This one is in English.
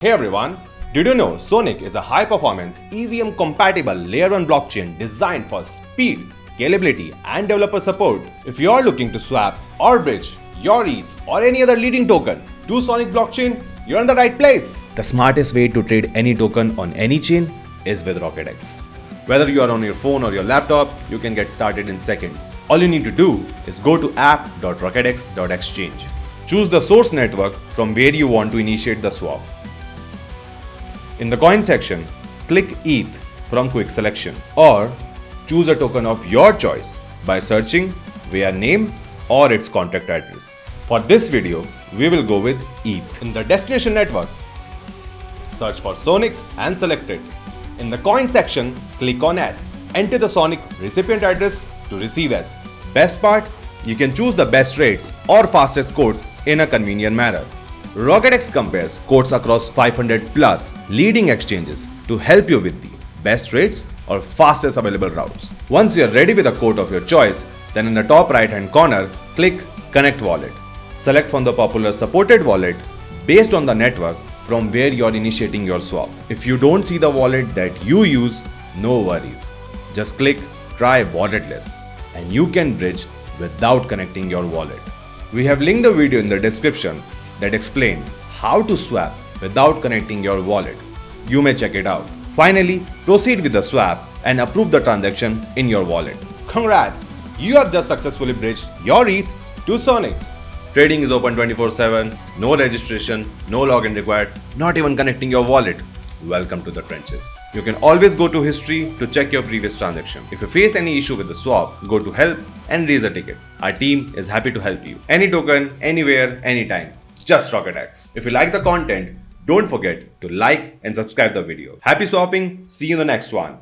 Hey everyone, did you know Sonic is a high-performance EVM-compatible layer 1 blockchain designed for speed, scalability and developer support? If you are looking to swap or bridge your ETH or any other leading token to Sonic blockchain, you're in the right place. The smartest way to trade any token on any chain is with RocketX. Whether you are on your phone or your laptop, you can get started in seconds. All you need to do is go to app.rocketx.exchange. Choose the source network from where you want to initiate the swap. In the coin section, click ETH from quick selection or choose a token of your choice by searching via name or its contract address. For this video, we will go with ETH. In the destination network, search for Sonic and select it. In the coin section, click on S. Enter the Sonic recipient address to receive S. Best part, you can choose the best rates or fastest quotes in a convenient manner. RocketX compares quotes across 500 plus leading exchanges to help you with the best rates or fastest available routes. Once you are ready with a quote of your choice, then in the top right hand corner, click Connect Wallet. Select from the popular supported wallet based on the network from where you are initiating your swap. If you don't see the wallet that you use, no worries. Just click Try Walletless and you can bridge without connecting your wallet. We have linked the video in the description that explain how to swap without connecting your wallet. You may check it out. Finally, proceed with the swap and approve the transaction in your wallet. Congrats! You have just successfully bridged your ETH to Sonic. Trading is open 24/7, no registration, no login required, not even connecting your wallet. Welcome to the trenches. You can always go to history to check your previous transaction. If you face any issue with the swap, go to help and raise a ticket. Our team is happy to help you. Any token, anywhere, anytime. Just RocketX. If you like the content, don't forget to like and subscribe the video. Happy swapping. See you in the next one.